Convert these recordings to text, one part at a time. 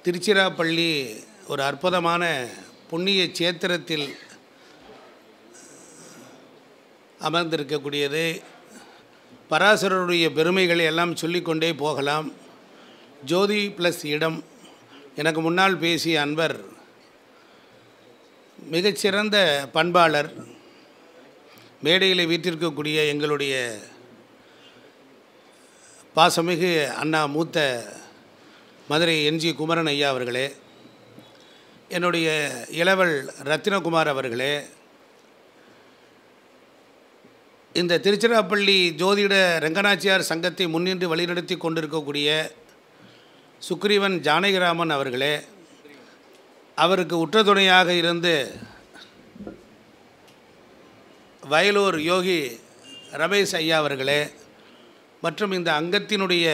திருச்சிராப்பள்ளி ஒரு அற்புதமான புண்ணிய சேத்திரத்தில் அமர்ந்திருக்கக்கூடியது. பராசரருடைய பெருமைகளை எல்லாம் சொல்லிக்கொண்டே போகலாம். ஜோதி ப்ளஸ் இடம். எனக்கு முன்னால் பேசிய அன்பர் மிகச்சிறந்த பண்பாளர். மேடையில் வீற்றிருக்கக்கூடிய எங்களுடைய பாசமிகு அண்ணா மூத்த மதுரை என்ஜி குமரன் ஐயா அவர்களே, என்னுடைய இளவல் ரத்தினகுமார் அவர்களே, இந்த திருச்சிராப்பள்ளி ஜோதிட ரங்கநாச்சியார் சங்கத்தை முன்னின்று வழிநடத்தி கொண்டிருக்கக்கூடிய சுக்ரீவன் ஜானகிராமன் அவர்களே, அவருக்கு உற்ற துணையாக இருந்து வயலூர் யோகி ரமேஷ் ஐயா அவர்களே, மற்றும் இந்த அங்கத்தினுடைய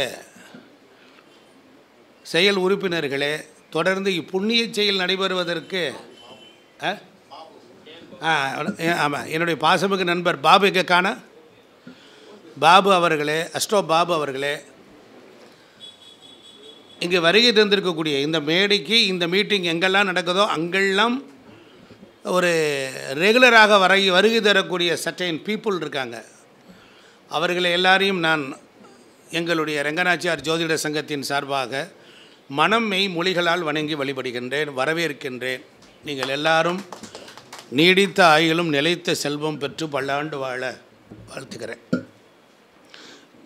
செயல் உறுப்பினர்களே, தொடர்ந்து இப்புண்ணிய செயல் நடைபெறுவதற்கு ஆமாம் என்னுடைய பாசமிகு நண்பர் பாபு காண பாபு அவர்களே, அஸ்டோ பாபு அவர்களே, இங்கே வருகை தந்திருக்கக்கூடிய இந்த மேடைக்கு, இந்த மீட்டிங் எங்கெல்லாம் நடக்குதோ அங்கெல்லாம் ஒரு ரெகுலராக வருகை தரக்கூடிய சர்டைன் பீப்புள் இருக்காங்க. அவர்களை எல்லாரையும் நான் எங்களுடைய ரங்கநாச்சியார் ஜோதிட சங்கத்தின் சார்பாக மனம் மெய் மொழிகளால் வணங்கி வழிபடுகின்றேன், வரவேற்கின்றேன். நீங்கள் எல்லாரும் நீடித்த ஆயுளும் நிலைத்த செல்வம் பெற்று பல்லாண்டு வாழ வாழ்த்துக்கிறேன்.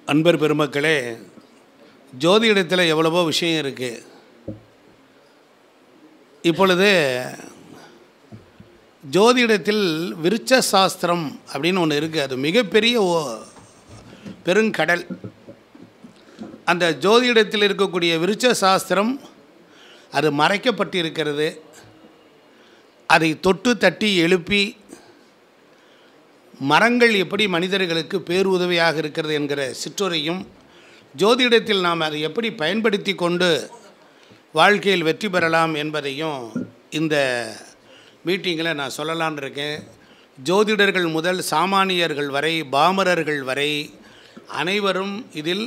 அன்பர் பெருமக்களே, ஜோதிடத்தில் எவ்வளவோ விஷயம் இருக்குது. இப்பொழுது ஜோதிடத்தில் விருட்ச சாஸ்திரம் அப்படின்னு ஒன்று இருக்குது. அது மிகப்பெரிய பெருங்கடல். அந்த ஜோதிடத்தில் இருக்கக்கூடிய விருட்ச சாஸ்திரம் அது மறைக்கப்பட்டிருக்கிறது. அதை தொட்டு தட்டி எழுப்பி மரங்கள் எப்படி மனிதர்களுக்கு பேருதவியாக இருக்கிறது என்கிற சிற்றுரையும், ஜோதிடத்தில் நாம் அதை எப்படி பயன்படுத்தி கொண்டு வாழ்க்கையில் வெற்றி பெறலாம் என்பதையும் இந்த மீட்டிங்கில் நான் சொல்லலான்னு இருக்கேன். ஜோதிடர்கள் முதல் சாமானியர்கள் வரை, பாமரர்கள் வரை அனைவரும் இதில்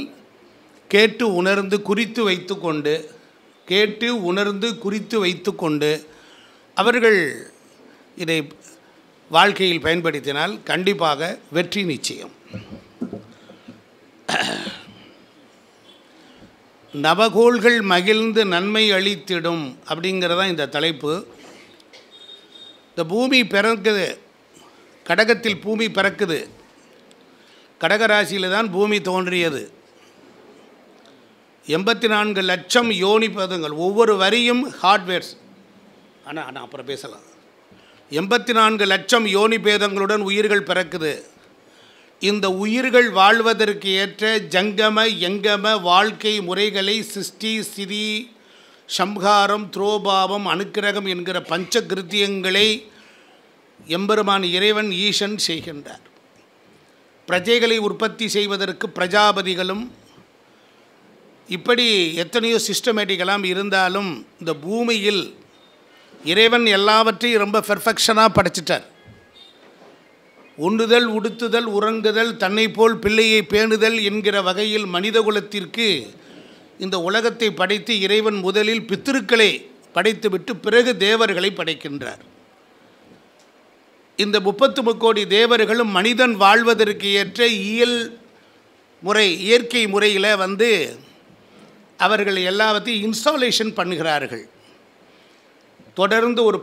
கேட்டு உணர்ந்து குறித்து வைத்து கொண்டு அவர்கள் இதை வாழ்க்கையில் பயன்படுத்தினால் கண்டிப்பாக வெற்றி நிச்சயம். நவகோள்கள் மகிழ்ந்து நன்மை அளித்திடும் அப்படிங்கிறதான் இந்த தலைப்பு. இந்த பூமி பிறக்குது, கடகத்தில் பூமி பிறக்குது, கடகராசியில் தான் பூமி தோன்றியது. 84 லட்சம் யோனி பதங்கள், ஒவ்வொரு வரியும் ஹார்ட்வேர்ஸ். ஆனால் அப்புறம் பேசலாம். 84 லட்சம் யோனி பேதங்களுடன் உயிர்கள் பிறக்குது. இந்த உயிர்கள் வாழ்வதற்கு ஏற்ற ஜங்கம எங்கம வாழ்க்கை முறைகளை சிருஷ்டி, ஸ்திதி, சம்ஹாரம், துரோபாவம், அனுக்கிரகம் என்கிற பஞ்ச கிருத்தியங்களை எம்பெருமான் இறைவன் ஈசன் செய்கின்றார். பிரஜைகளை உற்பத்தி செய்வதற்கு பிரஜாபதிகளும், இப்படி எத்தனையோ சிஸ்டமேட்டிக்கெல்லாம் இருந்தாலும் இந்த பூமியில் இறைவன் எல்லாவற்றையும் ரொம்ப பெர்ஃபெக்ஷனாக படைச்சிட்டார். உண்ணுதல், உடுத்துதல், உறங்குதல், தன்னை போல் பிள்ளையை பேணுதல் என்கிற வகையில் மனித குலத்திற்கு இந்த உலகத்தை படைத்து இறைவன் முதலில் பித்திருக்களை படைத்துவிட்டு பிறகு தேவர்களை படைக்கின்றார். இந்த 33 கோடி தேவர்களும் மனிதன் வாழ்வதற்கு ஏற்ற இயற்கை முறையில் அவர்கள் எல்லாவற்றையும் இன்ஸ்டாலேஷன் பண்ணுகிறார்கள். தொடர்ந்து ஒரு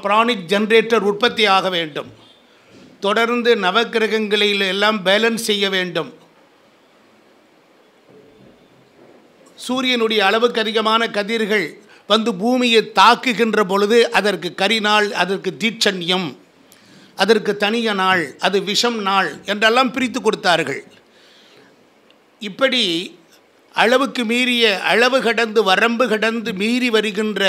பிராணிக் ஜென்ரேட்டர் உற்பத்தி ஆக வேண்டும். தொடர்ந்து நவக்கிரகங்களில் எல்லாம் பேலன்ஸ் செய்ய வேண்டும். சூரியனுடைய அளவுக்கு அதிகமான கதிர்கள் பூமியை தாக்குகின்ற பொழுது அதற்கு கரிநாள், அதற்கு தீட்சண்யம், அதற்கு தனிய நாள், அது விஷம் நாள் என்றெல்லாம் பிரித்து கொடுத்தார்கள். இப்படி அளவுக்கு மீறிய, அளவு கடந்து வரம்பு கடந்து மீறி வருகின்ற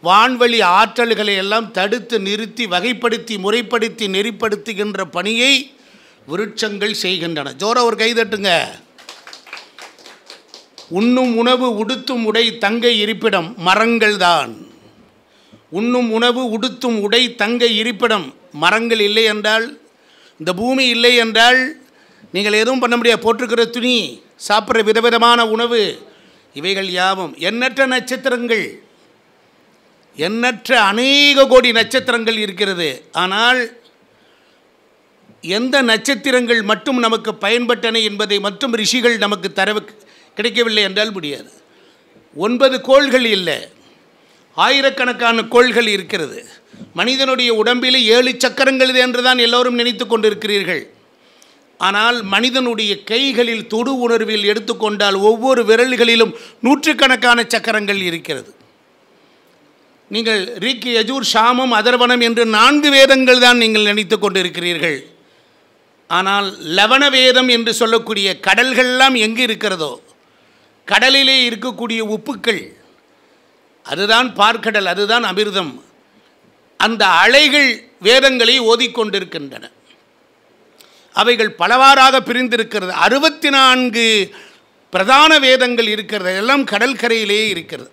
வான்வழி ஆற்றல்களை எல்லாம் தடுத்து நிறுத்தி வகைப்படுத்தி முறைப்படுத்தி நெறிப்படுத்துகின்ற பணியை விருட்சங்கள் செய்கின்றன. ஜோர ஒரு கைதட்டுங்க. உண்ணும் உணவு உடுத்தும் உடை தங்கை இருப்பிடம் மரங்கள் தான். உண்ணும் உணவு உடுத்தும் உடை தங்கை இருப்பிடம் மரங்கள் இல்லை என்றால், இந்த பூமி இல்லை என்றால் நீங்கள் எதுவும் பண்ண முடியாது. போட்டிருக்கிற துணி, சாப்பிட்ற விதவிதமான உணவு இவைகள் யாவும் எண்ணற்ற நட்சத்திரங்கள், எண்ணற்ற அநேக கோடி நட்சத்திரங்கள் இருக்கிறது. ஆனால் எந்த நட்சத்திரங்கள் மட்டும் நமக்கு பயன்பட்டன என்பதை மட்டும் ரிஷிகள் நமக்கு தர கிடைக்கவில்லை என்றால் முடியாது. 9 கோள்கள் இல்லை, ஆயிரக்கணக்கான கோள்கள் இருக்கிறது. மனிதனுடைய உடம்பிலே 7 சக்கரங்கள் என்று தான் எல்லோரும் நினைத்து கொண்டிருக்கிறீர்கள். ஆனால் மனிதனுடைய கைகளில் தொடு உணர்வில் எடுத்துக்கொண்டால் ஒவ்வொரு விரல்களிலும் நூற்றுக்கணக்கான சக்கரங்கள் இருக்கிறது. நீங்கள் ரிக், யஜூர், சாமம், அதர்வனம் என்று 4 வேதங்கள் தான் நீங்கள் நினைத்து கொண்டிருக்கிறீர்கள். ஆனால் லவண வேதம் என்று சொல்லக்கூடிய கடல்கள்லாம் எங்கு இருக்கிறதோ, கடலிலே இருக்கக்கூடிய உப்புக்கள், அதுதான் பார்க்கடல், அதுதான் அமிர்தம். அந்த அலைகள் வேதங்களை ஓதிக்கொண்டிருக்கின்றன. அவைகள் பலவாறாக பிரிந்திருக்கிறது. 64 பிரதான வேதங்கள் இருக்கிறது, எல்லாம் கடற்கரையிலே இருக்கிறது.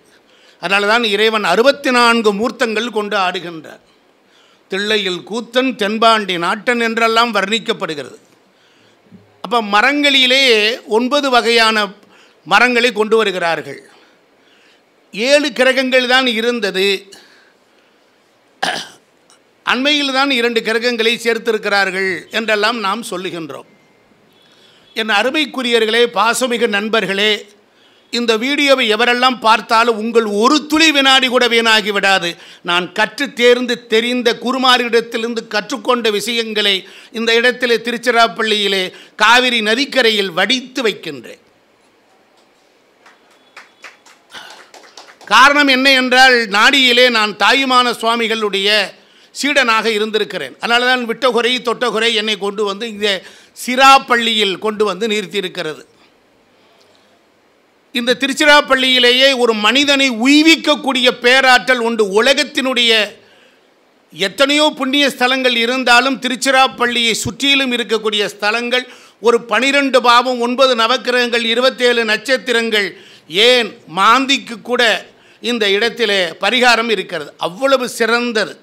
அதனால தான் இறைவன் 64 மூர்த்தங்கள் கொண்டு ஆடுகின்றார். தில்லையில் கூத்தன், தென்பாண்டி நாட்டன் என்றெல்லாம் வர்ணிக்கப்படுகிறது. அப்போ மரங்களிலே 9 வகையான மரங்களை கொண்டு வருகிறார்கள். 7 கிரகங்கள் தான் இருந்தது. அண்மையில் தான் 2 கிரகங்களை சேர்த்திருக்கிறார்கள் என்றெல்லாம் நாம் சொல்லுகின்றோம். என் அருமைக்குரியர்களே, பாசமிகு நண்பர்களே, இந்த வீடியோவை எவரெல்லாம் பார்த்தாலும் உங்கள் ஒரு துளி வினாடி கூட வீணாகி விடாது. நான் கற்று தேர்ந்து தெரிந்த குருமாரிடத்திலிருந்து கற்றுக்கொண்ட விஷயங்களை இந்த இடத்திலே திருச்சிராப்பள்ளியிலே காவிரி நதிக்கரையில் வடித்து வைக்கின்றேன். காரணம் என்ன என்றால், நாடியிலே நான் தாயுமான சுவாமிகளுடைய சீடனாக இருந்திருக்கிறேன். அதனால தான் விட்டகுறை தொட்டகுறை என்னை கொண்டு வந்து இங்கே சிராப்பள்ளியில் கொண்டு வந்து நிறுத்தியிருக்கிறது. இந்த திருச்சிராப்பள்ளியிலேயே ஒரு மனிதனை உய்விக்கக்கூடிய பேராற்றல் உண்டு. உலகத்தினுடைய எத்தனையோ புண்ணிய ஸ்தலங்கள் இருந்தாலும் திருச்சிராப்பள்ளியை சுற்றிலும் இருக்கக்கூடிய ஸ்தலங்கள் ஒரு 12 பாவம், 9 நவக்கிரகங்கள், 27 நட்சத்திரங்கள், ஏன் மாந்திக்கு கூட இந்த இடத்திலே பரிகாரம் இருக்கிறது. அவ்வளவு சிறந்தது.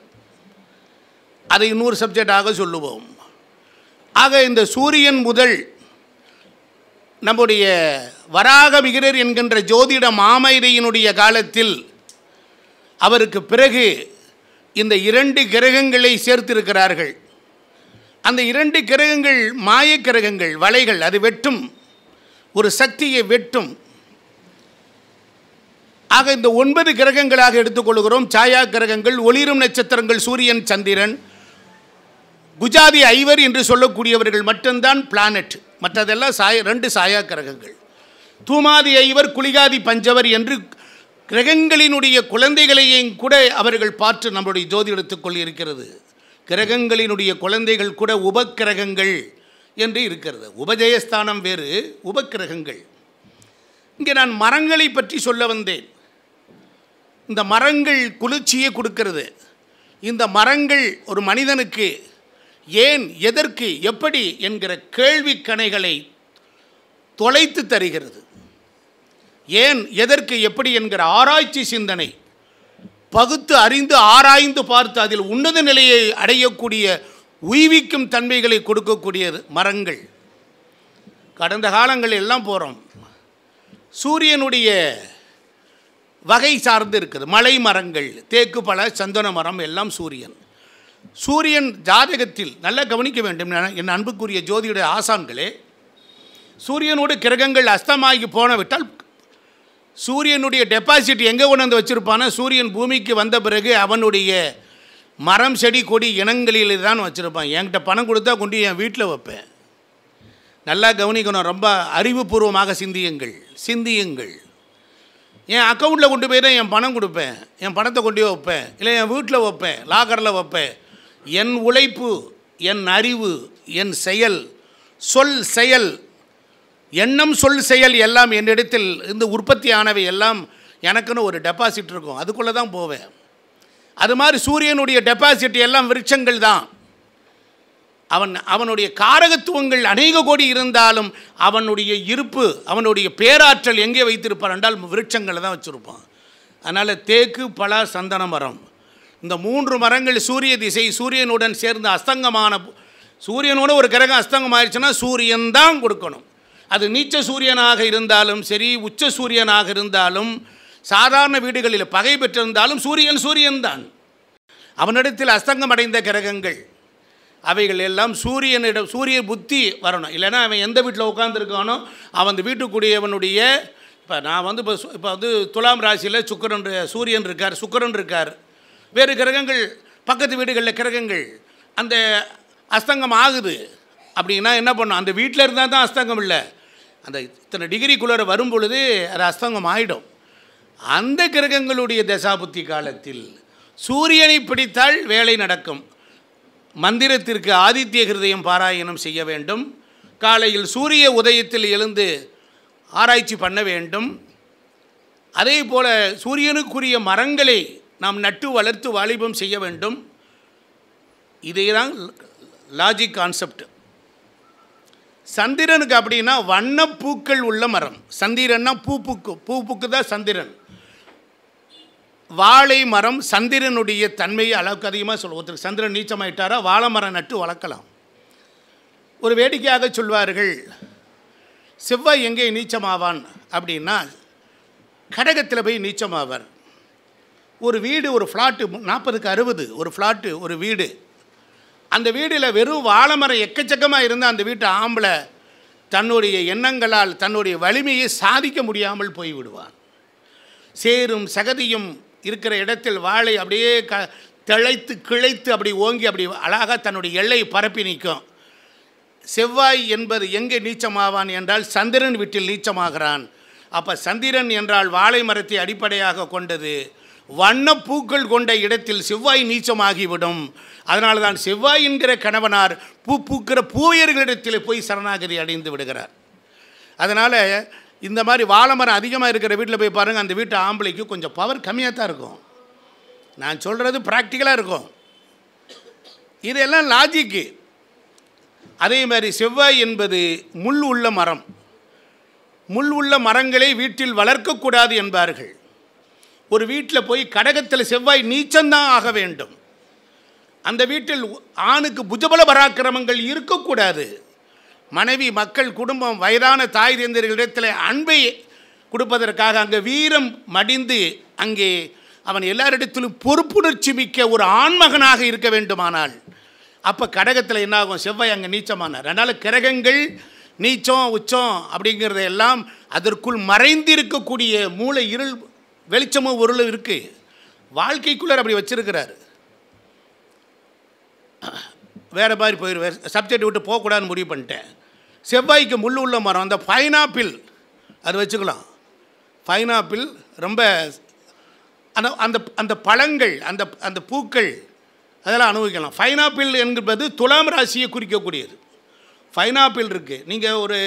அதை இன்னொரு சப்ஜெக்டாக சொல்லுவோம். ஆக இந்த சூரியன் முதல் நம்முடைய வராக விகிரர் என்கின்ற ஜோதிட மாமேதையினுடைய காலத்தில் அவருக்கு பிறகு இந்த 2 கிரகங்களை சேர்த்திருக்கிறார்கள். அந்த 2 கிரகங்கள் மாய கிரகங்கள், வலைகள், அது வெட்டும், ஒரு சக்தியை வெட்டும். ஆக இந்த 9 கிரகங்களாக எடுத்துக்கொள்கிறோம். சாயா கிரகங்கள், ஒளிரும் நட்சத்திரங்கள், சூரியன், சந்திரன், குஜாதி ஐவர் என்று சொல்லக்கூடியவர்கள் மட்டும்தான் பிளானட். மற்றதெல்லாம் 2 சாயா கிரகங்கள். தூமாதி ஐவர், குளிகாதி பஞ்சவர் என்று கிரகங்களினுடைய குழந்தைகளையும் கூட அவர்கள் பார்த்து நம்முடைய ஜோதிடத்துக்குள் இருக்கிறது. கிரகங்களினுடைய குழந்தைகள் கூட உபக்கிரகங்கள் என்று இருக்கிறது. உபஜயஸ்தானம் வேறு, உபக்கிரகங்கள். இங்கே நான் மரங்களை பற்றி சொல்ல வந்தேன். இந்த மரங்கள் குளிர்ச்சியை கொடுக்கிறது. இந்த மரங்கள் ஒரு மனிதனுக்கு ஏன், எதற்கு, எப்படி என்கிற கேள்வி கணைகளை தொலைத்து தருகிறது. ஏன், எதற்கு, எப்படி என்கிற ஆராய்ச்சி சிந்தனை பகுத்து அறிந்து ஆராய்ந்து பார்த்து அதில் உன்னத நிலையை அடையக்கூடிய உய்விக்கும் தன்மைகளை கொடுக்கக்கூடியது மரங்கள். கடந்த காலங்களில் எல்லாம் போகிறோம், சூரியனுடைய வகை சார்ந்து இருக்குது. மலை மரங்கள், தேக்கு, பல, சந்தன மரம் எல்லாம் சூரியன். சூரியன் ஜாதகத்தில் நல்லா கவனிக்க வேண்டும் என் அன்புக்குரிய ஜோதிட ஆசான்களே. சூரியனோடு கிரகங்கள் அஸ்தமாகி போனவிட்டால் சூரியனுடைய டெபாசிட் எங்கே கொண்டு வந்து வச்சுருப்பானா, சூரியன் பூமிக்கு வந்த பிறகு அவனுடைய மரம், செடி, கொடி இனங்களில் தான் வச்சுருப்பான். என்கிட்ட பணம் கொடுத்தா கொண்டு என் வீட்டில் வைப்பேன். நல்லா கவனிக்கணும், ரொம்ப அறிவுபூர்வமாக சிந்தியுங்கள். என் அக்கௌண்ட்டில் கொண்டு போய் தான் என் பணம் கொடுப்பேன். என் பணத்தை கொண்டு வைப்பேன், இல்லை என் வீட்டில் வைப்பேன், லாக்கரில் வைப்பேன். என் உழைப்பு, என் அறிவு, என் செயல், சொல் செயல், எண்ணம், சொல் செயல் எல்லாம் என்னிடத்தில் இந்த உற்பத்தி ஆனவை எல்லாம் எனக்குன்னு ஒரு டெபாசிட் இருக்கும். அதுக்குள்ளே தான் போவேன். அது மாதிரி சூரியனுடைய டெபாசிட் எல்லாம் விருட்சங்கள் தான். அவனுடைய காரகத்துவங்கள் அநேக கோடி இருந்தாலும் அவனுடைய இருப்பு, அவனுடைய பேராற்றல் எங்கே வைத்திருப்பார் என்றால் விருட்சங்களை தான் வச்சுருப்பான். அதனால் தேக்கு, பலா, சந்தன மரம், இந்த 3 மரங்கள் சூரிய திசை, சூரியனுடன் சேர்ந்து அஸ்தங்கமான, சூரியனோட ஒரு கிரகம் அஸ்தங்கம் ஆயிடுச்சுன்னா சூரியன் தான் கொடுக்கணும். அது நீச்ச சூரியனாக இருந்தாலும் சரி, உச்ச சூரியனாக இருந்தாலும், சாதாரண வீடுகளில் பகை பெற்றிருந்தாலும் சூரியன் தான். அவனிடத்தில் அஸ்தங்கம் அடைந்த கிரகங்கள் அவைகள் எல்லாம் சூரிய புத்தி வரணும். இல்லைன்னா அவன் எந்த வீட்டில் உட்காந்துருக்கானோ அவன் அந்த வீட்டுக்குரியவனுடைய, இப்போ நான் வந்து இப்போ வந்து துலாம் ராசியில் சூரியன் இருக்கார், சுக்கிரன் இருக்கார், வேறு கிரகங்கள் பக்கத்து வீடுகளில் கிரகங்கள் அந்த அஸ்தங்கம் ஆகுது அப்படின்னா என்ன பண்ணும்? அந்த வீட்டில் இருந்தால் தான் அஸ்தங்கம் இல்லை, அந்த இத்தனை டிகிரிக்குள்ளே வரும் பொழுது அது அஸ்தங்கம் ஆகிடும். அந்த கிரகங்களுடைய தசாபுத்தி காலத்தில் சூரியனை பிடித்தால் வேலை நடக்கும். மந்திரத்திற்கு ஆதித்ய ஹிருதயம் பாராயணம் செய்ய வேண்டும். காலையில் சூரிய உதயத்தில் எழுந்து ஆராய்ச்சி பண்ண வேண்டும். அதே போல் சூரியனுக்குரிய மரங்களை நாம் நட்டு வளர்த்து வாலிபம் செய்ய வேண்டும். இதே தான் லாஜிக் கான்செப்ட். சந்திரனுக்கு அப்படின்னா வண்ணப்பூக்கள் உள்ள மரம். சந்திரன்னா பூப்புக்கு தான் சந்திரன். வாழை மரம் சந்திரனுடைய தன்மையை அளவுக்கு அதிகமாக சொல்லுவோம். ஒருத்தருக்கு சந்திரன் நீச்சமாயிட்டாரா வாழை மரம் நட்டு வளர்க்கலாம். ஒரு வேடிக்கையாக சொல்வார்கள், செவ்வாய் எங்கே நீச்சமாவான் அப்படின்னா கடகத்தில் போய் நீச்சமாவார். ஒரு வீடு, ஒரு ஃப்ளாட்டு 40க்கு 60 ஒரு ஃப்ளாட்டு, ஒரு வீடு. அந்த வீடில் வெறும் வாழை மரம் எக்கச்சக்கமாக இருந்தால் அந்த வீட்டு ஆம்பளை தன்னுடைய எண்ணங்களால் தன்னுடைய வலிமையை சாதிக்க முடியாமல் போய்விடுவான். சேரும் சகதியும் இருக்கிற இடத்தில் வாழை அப்படியே திளைத்து கிளைத்து அப்படி ஓங்கி அப்படி அழகாக தன்னுடைய எல்லையை பரப்பி நிற்கும். செவ்வாய் என்பது எங்கே நீச்சமாவான் என்றால் சந்திரன் வீட்டில் நீச்சமாகிறான். அப்போ சந்திரன் என்றால் வாழை மரத்தை அடிப்படையாக கொண்டது. வண்ணப்பூக்கள் கொண்ட இடத்தில் செவ்வாய் நீச்சமாகிவிடும். அதனால தான் செவ்வாய் என்கிற கணவனார் பூக்கிற பூவையர்களிடத்தில் போய் சரணாகதி அடைந்து விடுகிறார். அதனால் இந்த மாதிரி வாழை மரம் அதிகமாக இருக்கிற வீட்டில் போய் பாருங்கள், அந்த வீட்டு ஆம்பளைக்கு கொஞ்சம் பவர் கம்மியாக தான் இருக்கும். நான் சொல்கிறது ப்ராக்டிக்கலாக இருக்கும். இதெல்லாம் லாஜிக்கு. அதே மாதிரி செவ்வாய் என்பது முள் உள்ள மரம். முள் உள்ள மரங்களை வீட்டில் வளர்க்கக்கூடாது என்பார்கள். ஒரு வீட்டில் போய் கடகத்தில் செவ்வாய் நீச்சம்தான் ஆக வேண்டும். அந்த வீட்டில் ஆணுக்கு புஜபல பராக்கிரமங்கள் இருக்கக்கூடாது. மனைவி, மக்கள், குடும்பம், வயதான தாய் தந்தையர்களிடத்தில் அன்பை கொடுப்பதற்காக அங்கே வீரம் மடிந்து அங்கே அவன் எல்லாரிடத்திலும் பொறுப்புணர்ச்சி மிக்க ஒரு ஆண்மகனாக இருக்க வேண்டுமானால் அப்போ கடகத்தில் என்னாகும்? செவ்வாய் அங்கே நீச்சமானார். அதனால் கிரகங்கள் நீச்சம் உச்சம் அப்படிங்கிறத எல்லாம் அதற்குள் மறைந்திருக்கக்கூடிய மூளை இருள் வெளிச்சமும் உருளும் இருக்குது. வாழ்க்கைக்குள்ளே அப்படி வச்சிருக்கிறார். வேறு மாதிரி போயிடுவேன், சப்ஜெக்ட் விட்டு போகக்கூடாதுன்னு முடிவு பண்ணிட்டேன். செவ்வாய்க்கு முள் உள்ள மரம் அந்த பைனாப்பிள், அது வச்சுக்கலாம். பைனாப்பிள் ரொம்ப அந்த அந்த அந்த பழங்கள், அந்த அந்த பூக்கள் அதெல்லாம் அனுபவிக்கலாம். பைனாப்பிள் என்பது துலாம் ராசியை குறிக்கக்கூடியது. பைனாப்பிள் இருக்குது. நீங்கள் ஒரு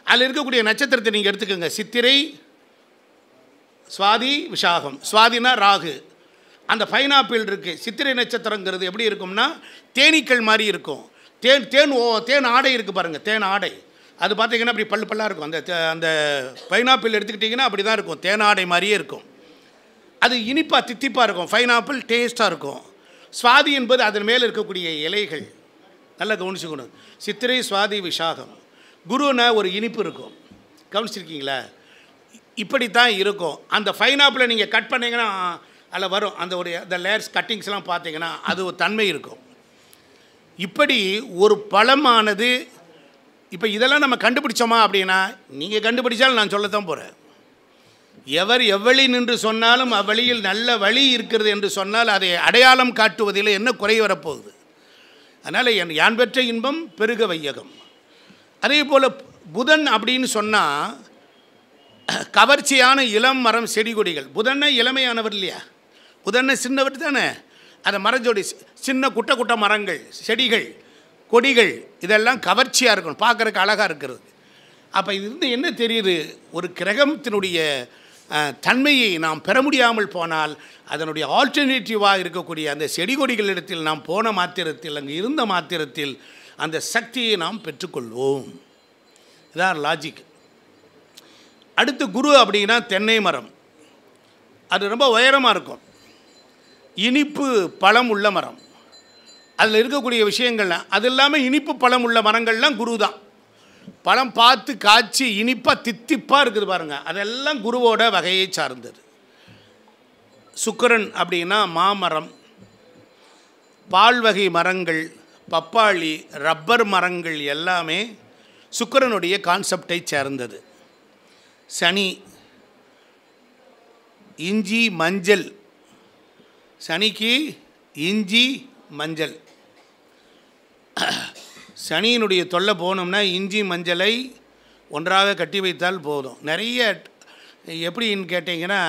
அதில் இருக்கக்கூடிய நட்சத்திரத்தை நீங்கள் எடுத்துக்கோங்க. சித்திரை, சுவாதி, விசாகம். சுவாதினா ராகு. அந்த பைனாப்பிள் இருக்குது. சித்திரை நட்சத்திரங்கிறது எப்படி இருக்கும்னா தேனீக்கள் மாதிரி இருக்கும். தேன் ஆடை இருக்குது பாருங்கள், தேன் ஆடை. அது பார்த்திங்கன்னா அப்படி பல்லாக இருக்கும். அந்த பைனாப்பிள் எடுத்துக்கிட்டிங்கன்னா அப்படி தான் இருக்கும், தேன் ஆடை மாதிரியே இருக்கும். அது இனிப்பாக தித்திப்பாக இருக்கும். பைனாப்பிள் டேஸ்ட்டாக இருக்கும். சுவாதி என்பது அதன் மேலே இருக்கக்கூடிய இலைகள். நல்லா கவனிச்சுக்கணும். சித்திரை, சுவாதி, விசாகம். குருன்னா ஒரு இனிப்பு இருக்கும். கவனிச்சிருக்கீங்களா? இப்படித்தான் இருக்கும். அந்த பைனாப்பிளை நீங்கள் கட் பண்ணிங்கன்னா அதில் வரும் அந்த லேயர்ஸ் கட்டிங்ஸ்லாம் பார்த்தீங்கன்னா அது ஒரு தன்மை இருக்கும். இப்படி ஒரு பழமானது இப்போ இதெல்லாம் நம்ம கண்டுபிடிச்சோமா அப்படின்னா நீங்கள் கண்டுபிடிச்சாலும் நான் சொல்லத்தான் போகிறேன். எவர் எவ்வழி நின்று சொன்னாலும் அவ்வழியில் நல்ல வழி இருக்கிறது என்று சொன்னால் அதை அடையாளம் காட்டுவதில் என்ன குறை வரப்போகுது? அதனால் யான் பெற்ற இன்பம் பெருக வையகம். அதே போல் புதன் அப்படின்னு சொன்னால் கவர்ச்சியான இளம் மரம் செடி கொடிகள். புதன்னா இளமையானவர் இல்லையா? புதன்னா சின்னவர் தானே. அந்த மரஞ்சோடி சின்ன குட்டை மரங்கள், செடிகள், கொடிகள் இதெல்லாம் கவர்ச்சியாக இருக்கணும், பார்க்குறதுக்கு அழகாக இருக்கிறது. அப்போ இது என்ன தெரியுது? ஒரு கிரகத்தினுடைய தன்மையை நாம் பெற முடியாமல் போனால் அதனுடைய ஆல்டர்னேட்டிவாக இருக்கக்கூடிய அந்த செடி கொடிகளிடத்தில் நாம் போன மாத்திரத்தில், அங்கே இருந்த மாத்திரத்தில் அந்த சக்தியை நாம் பெற்றுக்கொள்வோம். இதான் லாஜிக். அடுத்து குரு அப்படின்னா தென்னை மரம். அது ரொம்ப உயரமாக இருக்கும். இனிப்பு பழம் உள்ள மரம். அதில் இருக்கக்கூடிய விஷயங்கள்லாம் அது இல்லாமல் இனிப்பு பழம் உள்ள மரங்கள்லாம் குரு தான். பழம் பார்த்து காய்ச்சி இனிப்பாக தித்திப்பாக இருக்குது பாருங்கள், அதெல்லாம் குருவோட வகையை சார்ந்தது. சுக்கிரன் அப்படின்னா மாமரம், பால் வகை மரங்கள், பப்பாளி, ரப்பர் மரங்கள் எல்லாமே சுக்கிரனுடைய கான்செப்டை சேர்ந்தது. சனி இஞ்சி மஞ்சள், சனிக்கு இஞ்சி மஞ்சள். சனியினுடைய தொல்லை போகணும்னா இஞ்சி மஞ்சளை ஒன்றாக கட்டி வைத்தால் போதும். நிறைய எப்படின்னு கேட்டிங்கன்னா,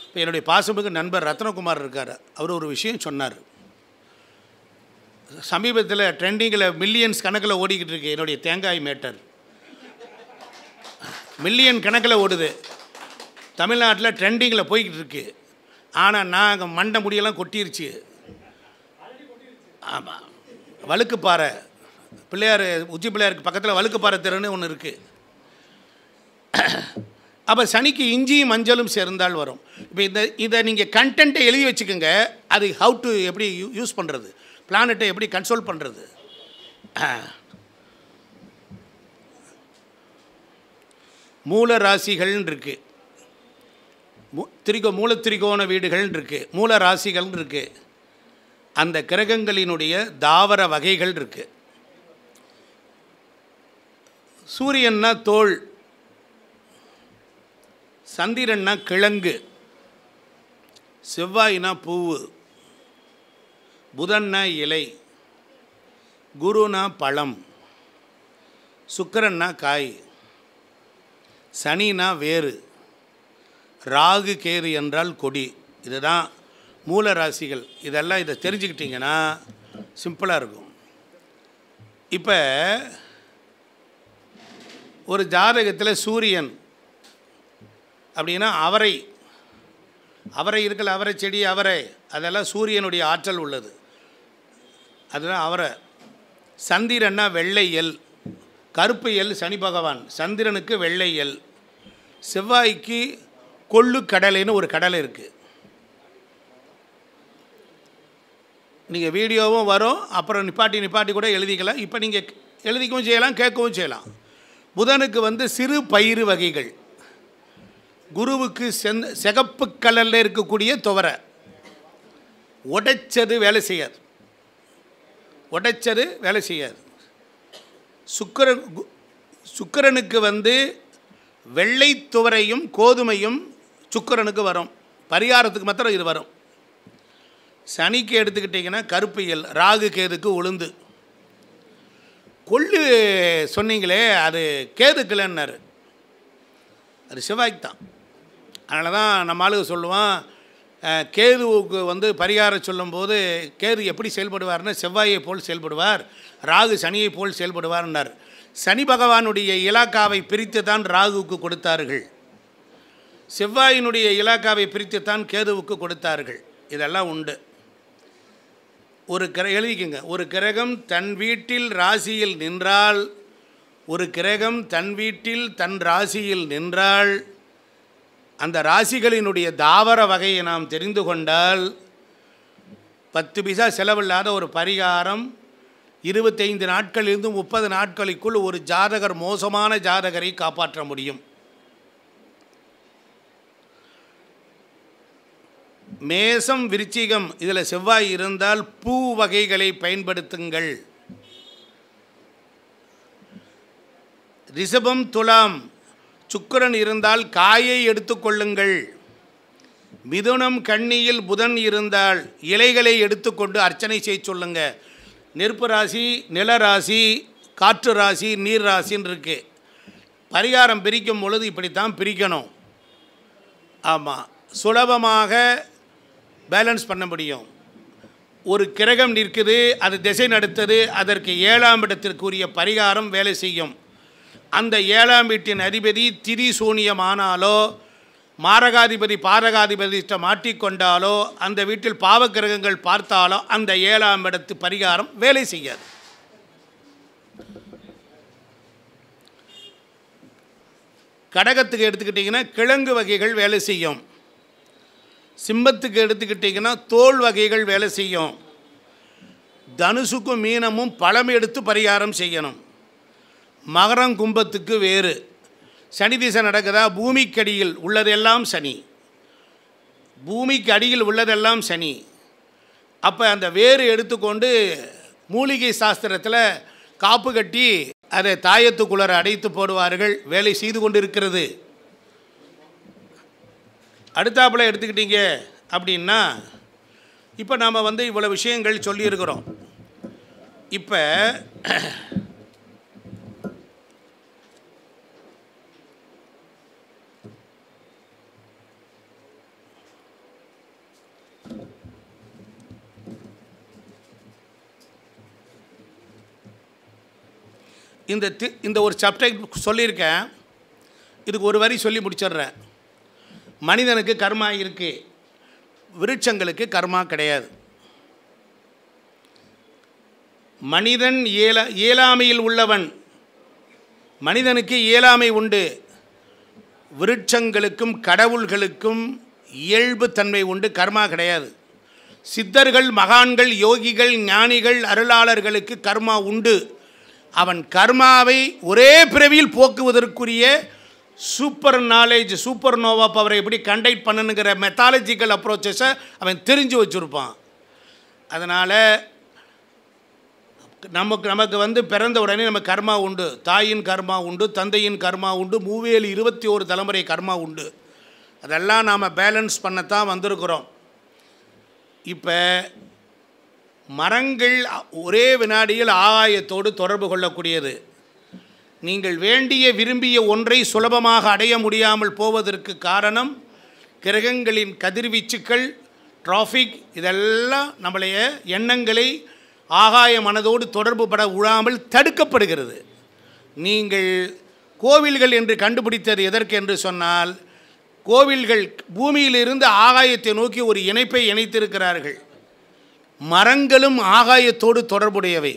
இப்போ என்னுடைய பாசமிகு நண்பர் ரத்னகுமார் இருக்கார், அவர் ஒரு விஷயம் சொன்னார். சமீபத்தில் ட்ரெண்டிங்கில் மில்லியன்ஸ் கணக்கில் ஓடிக்கிட்டு இருக்கு என்னுடைய தேங்காய் மேட்டர். மில்லியன் கணக்கில் ஓடுது, தமிழ்நாட்டில் ட்ரெண்டிங்கில் போய்கிட்டு இருக்கு. ஆனால் நாங்கள் மண்டை முடியெல்லாம் கொட்டிருச்சு. ஆமாம், வழுக்குப்பாறை பிள்ளையார், உச்சி பிள்ளையாருக்கு பக்கத்தில் வழுக்குப்பாறை தெருன்னு ஒன்று இருக்குது. அப்போ சனிக்கு இஞ்சி மஞ்சளும் சேர்ந்தால் வரும். இப்போ இதை நீங்கள் கண்டென்ட்டை எழுதி வச்சுக்கோங்க. அது ஹவு டு எப்படி யூஸ் பண்ணுறது, பிளானட்டை எப்படி கன்சோல் பண்ணுறது. மூல ராசிகள்னு இருக்குது, மூலத்திரிகோண வீடுகள்னு இருக்குது, மூல ராசிகள்னு இருக்குது. அந்த கிரகங்களினுடைய தாவர வகைகள் இருக்குது. சூரியன்னா தோல், சந்திரன்னா கிழங்கு, செவ்வாய்னா பூவு, புதன்னா இலை, குருனா பழம், சுக்கிரன்னா காய், சனினா வேறு, ராகு கேது என்றால் கொடி. இதுதான் மூல ராசிகள். இதெல்லாம் இதை தெரிஞ்சுக்கிட்டிங்கன்னா சிம்பிளாக இருக்கும். இப்போ ஒரு ஜாதகத்தில் சூரியன் அப்படின்னா அவரை இருக்கல, அவரை செடி, அவரை, அதெல்லாம் சூரியனுடைய ஆற்றல் உள்ளது, அதுதான் அவரை. சந்திரன்னா வெள்ளை எல், கருப்பு எல் சனி பகவான், சந்திரனுக்கு வெள்ளை எல். செவ்வாய்க்கு கொள்ளு கடலைன்னு ஒரு கடலை இருக்குது. நீங்கள் வீடியோவும் வரும், அப்புறம் நிப்பாட்டி கூட எழுதிக்கலாம். இப்போ நீங்கள் எழுதிக்கவும் செய்யலாம், கேட்கவும் செய்யலாம். புதனுக்கு சிறு பயிறு வகைகள், குருவுக்கு சிகப்பு கலரில் இருக்கக்கூடிய துவரை, உடைச்சது வேலை செய்யாது, சுக்கிரனுக்கு வெள்ளை துவரையும் கோதுமையும் சுக்கிரனுக்கு வரும், பரிகாரத்துக்கு மாத்திரம் இது வரும். சனிக்கு எடுத்துக்கிட்டிங்கன்னா கருப்பு எல், ராகு கேதுக்கு உளுந்து. கொள்ளு சொன்னீங்களே அது கேதுக்கலன்னாரு, அது செவ்வாய்க்கு தான். அதனால தான் நம்ம ஆளுங்க சொல்லுவான், கேதுவுக்கு பரிகாரம் சொல்லும்போது கேது எப்படி செயல்படுவார்னா செவ்வாயை போல் செயல்படுவார், ராகு சனியை போல் செயல்படுவார்னார். சனி பகவானுடைய இலாக்காவை பிரித்து தான் ராகுவுக்கு கொடுத்தார்கள், செவ்வாயினுடைய இலாக்காவை பிரித்து தான் கேதுவுக்கு கொடுத்தார்கள். இதெல்லாம் உண்டு. எழுதிக்கங்க, ஒரு கிரகம் தன் வீட்டில் ராசியில் நின்றால், ஒரு கிரகம் தன் வீட்டில் தன் ராசியில் நின்றால், அந்த ராசிகளினுடைய தாவர வகையை நாம் தெரிந்து கொண்டால் 10 பைசா செலவில்லாத ஒரு பரிகாரம் 25 நாட்களிலிருந்து 30 நாட்களுக்குள் ஒரு ஜாதகர், மோசமான ஜாதகரை காப்பாற்ற முடியும். மேசம் விருச்சிகம் இதில் செவ்வாய் இருந்தால் பூ வகைகளை பயன்படுத்துங்கள். ரிஷபம் துலாம் சுக்கிரன் இருந்தால் காயை எடுத்துக்கொள்ளுங்கள். மிதுனம் கன்னியில் புதன் இருந்தால் இலைகளை எடுத்துக்கொண்டு அர்ச்சனை செய்ய சொல்லுங்க. நெருப்பு ராசி, நில ராசி, காற்று ராசி, நீர் ராசின்னு இருக்கு. பரிகாரம் பிரிக்கும் பொழுது இப்படித்தான் பிரிக்கணும். ஆமாம், சுலபமாக பேலன்ஸ் பண்ண முடியும். ஒரு கிரகம் நிற்குது, அது திசை நடத்தது, அதற்கு 7ஆம் இடத்திற்குரிய பரிகாரம் வேலை செய்யும். அந்த 7ஆம் வீட்டின் அதிபதி திதி சூனியமானாலோ, மாரகாதிபதி பாரகாதிபதியிட்ட மாட்டிக்கொண்டாலோ, அந்த வீட்டில் பாவக்கிரகங்கள் பார்த்தாலோ அந்த 7ஆம் இடத்து பரிகாரம் வேலை செய்யாது. கடகத்துக்கு எடுத்துக்கிட்டிங்கன்னா கிழங்கு வகைகள் வேலை செய்யும். சிம்மத்துக்கு எடுத்துக்கிட்டிங்கன்னா தோல் வகைகள் வேலை செய்யும். தனுசுக்கும் மீனமும் பழம் எடுத்து பரிகாரம் செய்யணும். மகரம் கும்பத்துக்கு வேறு. சனி திசை நடக்குதா? பூமிக்கடியில் உள்ளதெல்லாம் சனி, பூமிக்கு அடியில் உள்ளதெல்லாம் சனி. அப்போ அந்த வேறு எடுத்துக்கொண்டு மூலிகை சாஸ்திரத்தில் காப்பு கட்டி அதை தாயத்துக்குள்ளர அடைத்து போடுவார்கள். வேலை செய்து கொண்டு இருக்கிறது. அடுத்தாப்பில் எடுத்துக்கிட்டீங்க அப்படின்னா, இப்போ நாம் இவ்வளோ விஷயங்கள் சொல்லியிருக்கிறோம். இப்போ இந்த ஒரு சப்ஜெக்ட் சொல்லியிருக்கேன். இதுக்கு ஒரு வரி சொல்லி முடிச்சிடுறேன். மனிதனுக்கு கர்மா இருக்குது, விருட்சங்களுக்கு கர்மா கிடையாது. மனிதன் இயலாமையில் உள்ளவன், மனிதனுக்கு இயலாமை உண்டு. விருட்சங்களுக்கும் கடவுள்களுக்கும் இயல்பு தன்மை உண்டு, கர்மா கிடையாது. சித்தர்கள், மகான்கள், யோகிகள், ஞானிகள், அருளாளர்களுக்கு கர்மா உண்டு. அவன் கர்மாவை ஒரே பிறவியில் போக்குவதற்குரிய சூப்பர் நாலேஜ், சூப்பர் நோவா பவரை எப்படி கண்டக்ட் பண்ணணுங்கிற மெத்தாலஜிக்கல் அப்ரோச்சஸை அவன் தெரிஞ்சு வச்சுருப்பான். அதனால் நமக்கு பிறந்த உடனே நம்ம கர்மா உண்டு. தாயின் கர்மா உண்டு, தந்தையின் கர்மா உண்டு, 21 தலைமுறை கர்மா உண்டு. அதெல்லாம் நாம் பேலன்ஸ் பண்ணத்தான் வந்திருக்கிறோம். இப்போ மரங்கள் ஒரே வினாடியில் ஆகாயத்தோடு தொடர்பு கொள்ளக்கூடியது. நீங்கள் வேண்டிய விரும்பிய ஒன்றை சுலபமாக அடைய முடியாமல் போவதற்கு காரணம் கிரகங்களின் கதிர்வீச்சுக்கள், டிராஃபிக், இதெல்லாம் நம்மளைய எண்ணங்களை ஆகாய மனதோடு தொடர்பு பட விடாமல் தடுக்கப்படுகிறது. நீங்கள் கோவில்கள் என்று கண்டுபிடித்தது எதற்கு என்று சொன்னால், கோவில்கள் பூமியிலிருந்து ஆகாயத்தை நோக்கி ஒரு இணைப்பை இணைத்திருக்கிறார்கள். மரங்களும் ஆகாயத்தோடு தொடர்புடையவை.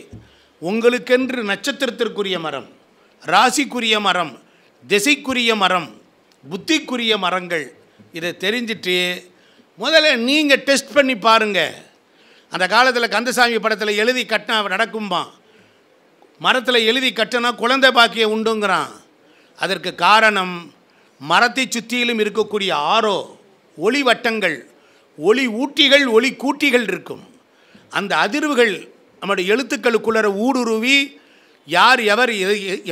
உங்களுக்கென்று நட்சத்திரத்திற்குரிய மரம், ராசிக்குரிய மரம், திசைக்குரிய மரம், புத்திக்குரிய மரங்கள். இதை தெரிஞ்சிட்டு முதல்ல நீங்கள் டெஸ்ட் பண்ணி பாருங்கள். அந்த காலத்தில் கந்தசாமி படத்தில் எழுதி கட்டினா நடக்கும்பா, மரத்தில் எழுதி கட்டினா குழந்தை பாக்கியம் உண்டுங்கிறான். அதற்கு காரணம் மரத்தை சுற்றியிலும் இருக்கக்கூடிய ஒளி வட்டங்கள், ஒளி ஊட்டிகள், ஒளி கூட்டிகள் இருக்கும். அந்த அதிர்வுகள் நம்முடைய எழுத்துக்களுக்குள்ளே ஊடுருவி யார் எவர்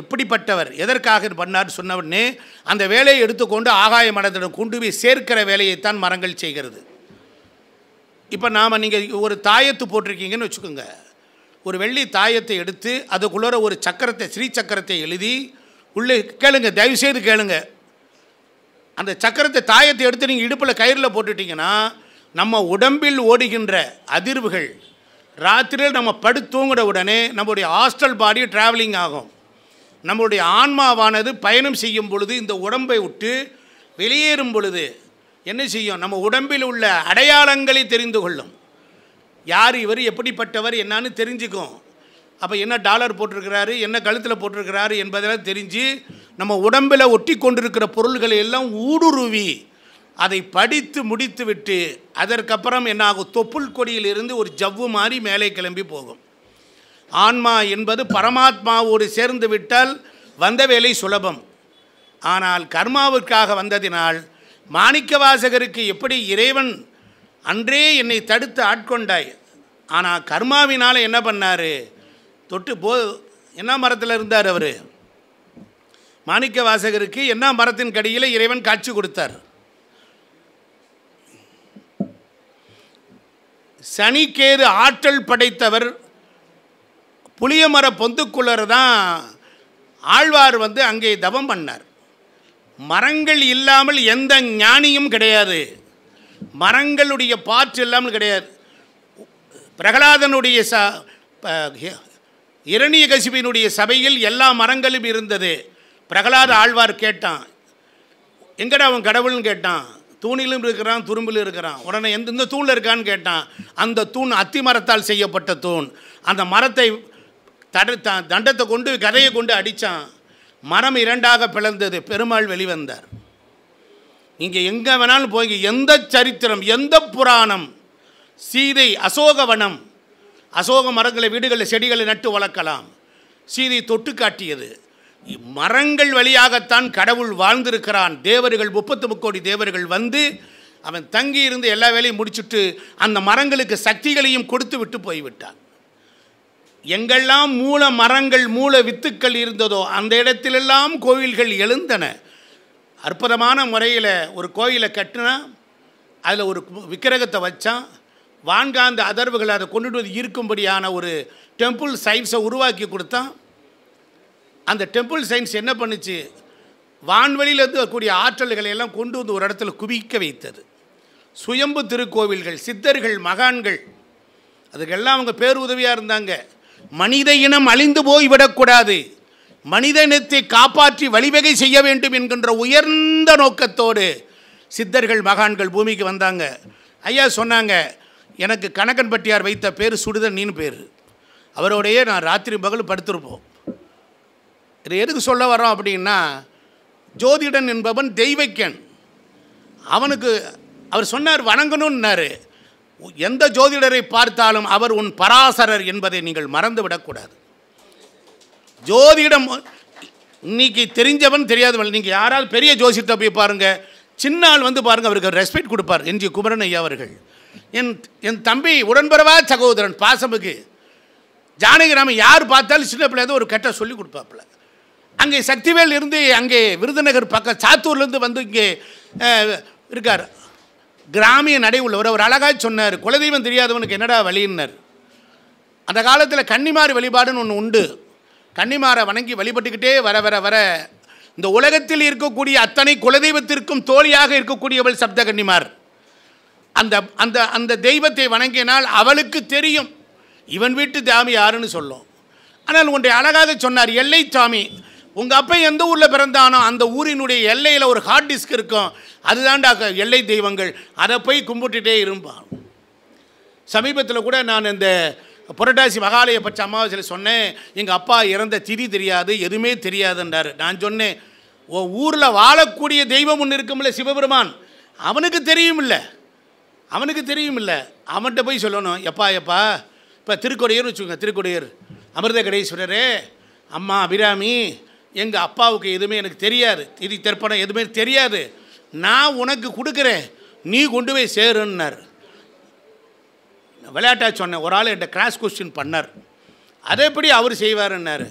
எப்படிப்பட்டவர் எதற்காக பண்ணார் சொன்னவுடனே அந்த வேலையை எடுத்துக்கொண்டு ஆகாய மனதிடம் கொண்டு போய் சேர்க்கிற வேலையைத்தான் மரங்கள் செய்கிறது. இப்போ நீங்கள் ஒரு தாயத்து போட்டிருக்கீங்கன்னு வச்சுக்கோங்க. ஒரு வெள்ளி தாயத்தை எடுத்து அதுக்குள்ளே ஒரு சக்கரத்தை, ஸ்ரீ சக்கரத்தை எழுதி உள்ளே கேளுங்க, தயவுசெய்து கேளுங்க. அந்த சக்கரத்தை, தாயத்தை எடுத்து நீங்கள் இடுப்பில் கயிறில் போட்டுட்டிங்கன்னா நம்ம உடம்பில் ஓடுகின்ற அதிர்வுகள் ராத்திரியில் நம்ம படுத்தூங்குற உடனே நம்முடைய ஹாஸ்டல் பாடி ட்ராவலிங் ஆகும். நம்முடைய ஆன்மாவானது பயணம் செய்யும் பொழுது இந்த உடம்பை விட்டு வெளியேறும் பொழுது என்ன செய்யும்? நம்ம உடம்பில் உள்ள அடையாளங்களை தெரிந்து கொள்ளும். யார் இவர், எப்படிப்பட்டவர் என்னான்னு தெரிஞ்சுக்கும். அப்போ என்ன டாலர் போட்டிருக்கிறாரு, என்ன கழுத்தில் போட்டிருக்கிறாரு என்பதெல்லாம் தெரிஞ்சு நம்ம உடம்பில் ஒட்டி கொண்டிருக்கிற பொருள்களை எல்லாம் ஊடுருவி அதை படித்து முடித்து விட்டு அதற்கப்புறம் என்ன ஆகும்? தொப்புள் கொடியிலிருந்து ஒரு ஜவ்வு மாதிரி மேலே கிளம்பி போகும். ஆன்மா என்பது பரமாத்மாவோடு சேர்ந்து விட்டால் வந்த வேலை சுலபம். ஆனால் கர்மாவிற்காக வந்ததினால் மாணிக்கவாசகருக்கு எப்படி இறைவன் அன்றே என்னை தடுத்து ஆட்கொண்டாய், ஆனால் கர்மாவினால் என்ன பண்ணார்? என்ன மரத்தில் இருந்தார் அவர்? மாணிக்கவாசகருக்கு என்ன மரத்தின் கடியில் இறைவன் காட்சி கொடுத்தார்? சனிக்கேது ஆற்றல் படைத்தவர். புளியமர பொந்துக்குள்ளர் தான் ஆழ்வார் அங்கே தவம் பண்ணார். மரங்கள் இல்லாமல் எந்த ஞானியும் கிடையாது. மரங்களுடைய பாற்று இல்லாமல் கிடையாது. பிரகலாதனுடைய இரணியகசிபினுடைய சபையில் எல்லா மரங்களும் இருந்தது. பிரகலாத ஆழ்வார் கேட்டான், எங்கடா அவன் கடவுள்னு கேட்டான். தூணிலும் இருக்கிறான், துரும்பிலும் இருக்கிறான். உடனே எந்த தூணில் இருக்கான்னு கேட்டான். அந்த தூண் அத்தி மரத்தால் செய்யப்பட்ட தூண். அந்த மரத்தை தண்டத்தை கொண்டு கதையை கொண்டு அடித்தான். மரம் இரண்டாக பிளந்தது. பெருமாள் வெளிவந்தார். நீங்கள் எங்கே வேணாலும் போய் எந்த சரித்திரம், எந்த புராணம், சீதை அசோகவனம், அசோக மரங்களை வீடுகளில் செடிகளை நட்டு வளர்க்கலாம். சீதை தொட்டு காட்டியது. மரங்கள் வழியாகத்தான் கடவுள் வாழ்ந்திருக்கிறான். தேவர்கள் 33 கோடி தேவர்கள் வந்து அவன் தங்கி இருந்து எல்லா வேலையும் முடிச்சுட்டு அந்த மரங்களுக்கு சக்திகளையும் கொடுத்து விட்டு போய்விட்டான். எங்கெல்லாம் மூல மரங்கள் மூல வித்துக்கள் இருந்ததோ அந்த இடத்திலெல்லாம் கோவில்கள் எழுந்தன. அற்புதமான முறையில் ஒரு கோயிலை கட்டினா அதில் ஒரு விக்கிரகத்தை வச்சான். வான்காந்த அதர்வுகள் அதை கொண்டுட்டு வந்து இருக்கும்படியான ஒரு டெம்பிள் சயின்ஸை உருவாக்கி கொடுத்தான். அந்த டெம்பிள் சயின்ஸ் என்ன பண்ணுச்சு? வான்வெளியிலேருந்து வரக்கூடிய ஆற்றல்களை எல்லாம் கொண்டு வந்து ஒரு இடத்துல குவிக்க வைத்தது. சுயம்பு திருக்கோவில்கள், சித்தர்கள், மகான்கள், அதுக்கெல்லாம் அவங்க பேருதவியாக இருந்தாங்க. மனித இனம் அழிந்து போய்விடக்கூடாது, மனித இனத்தை காப்பாற்றி வழிவகை செய்ய வேண்டும் என்கின்ற உயர்ந்த நோக்கத்தோடு சித்தர்கள், மகான்கள் பூமிக்கு வந்தாங்க. ஐயா சொன்னாங்க, எனக்கு கணக்கன்பட்டியார் வைத்த பேர் சுடுதண்ணின்னு பேர். அவரோடையே நான் ராத்திரி பகல் படுத்திருப்போம். இதை எதுக்கு சொல்ல வரோம் அப்படின்னா, ஜோதிடன் என்பவன் தெய்வக்கன். அவனுக்கு அவர் சொன்னார் வணங்கணும்னாரு. எந்த ஜோதிடரை பார்த்தாலும் அவர் உன் பராசரர் என்பதை நீங்கள் மறந்து விடக்கூடாது. ஜோதிடம் இன்னைக்கு தெரிஞ்சவன் தெரியாதவன். நீங்கள் யாராவது பெரிய ஜோசியத்தை போய் பாருங்கள், சின்ன ஆள் வந்து பாருங்கள், அவருக்கு ரெஸ்பெக்ட் கொடுப்பார். என்ஜி குமரன் ஐயா அவர்கள் என் தம்பி உடன்பரவா சகோதரன் பாசமுக்கு ஜானகிராமன் யார் பார்த்தாலும் சின்ன பிள்ளையாவது ஒரு கெட்ட சொல்லி கொடுப்பாப்புல. அங்கே சக்திவேல் இருந்து அங்கே விருதுநகர் பக்கம் சாத்தூர்லேருந்து வந்து இங்கே இருக்கார். கிராமிய நடை உள்ளவர். அவர் அழகாக சொன்னார், குலதெய்வம் தெரியாதவனுக்கு என்னடா வழியினர். அந்த காலத்தில் கன்னிமார் வழிபாடுன்னு ஒன்று உண்டு. கன்னிமாரை வணங்கி வழிபட்டுக்கிட்டே வர வர வர இந்த உலகத்தில் இருக்கக்கூடிய அத்தனை குலதெய்வத்திற்கும் தோழியாக இருக்கக்கூடியவள் சப்த கன்னிமார். அந்த அந்த அந்த தெய்வத்தை வணங்கினால் அவளுக்கு தெரியும் இவன் வீட்டு சாமி யாருன்னு சொல்லும். ஆனால் ஒன்றை அழகாக சொன்னார், எல்லை சாமி. உங்கள் அப்பா எந்த ஊரில் பிறந்தானோ அந்த ஊரினுடைய எல்லையில் ஒரு ஹார்ட் டிஸ்க் இருக்கும், அதுதான்டா எல்லை தெய்வங்கள், அதை போய் கும்பிட்டுட்டே இருப்பான். சமீபத்தில் கூட நான் இந்த புரட்டாசி மகாலய பட்ச அமாவாசையில் சொன்னேன், எங்கள் அப்பா இறந்த திதி தெரியாது, எதுவுமே தெரியாதுன்றார். நான் சொன்னேன், ஓ ஊரில் வாழக்கூடிய தெய்வம் ஒன்று இருக்கும்ல சிவபெருமான், அவனுக்கு தெரியும் இல்லை, அவனுக்கு தெரியும் இல்லை. அவன்கிட்ட போய் சொல்லணும், எப்பா எப்பா இப்போ திருக்கொடையூர் வச்சுக்கோங்க, திருக்கொடையூர் அமிர்த கடேஸ்வரரே, அம்மா அபிராமி, எங்கள் அப்பாவுக்கு எதுவுமே எனக்கு தெரியாது, திதி தர்ப்பணம் எதுவுமே தெரியாது, நான் உனக்கு கொடுக்குறேன், நீ கொண்டு போய் சேருன்னார். விளையாட்டாக சொன்னேன். ஒரு ஆள் என்கிட்ட கிராஸ் கொஸ்டின் பண்ணார், அதை எப்படி அவர் செய்வாருன்னார்.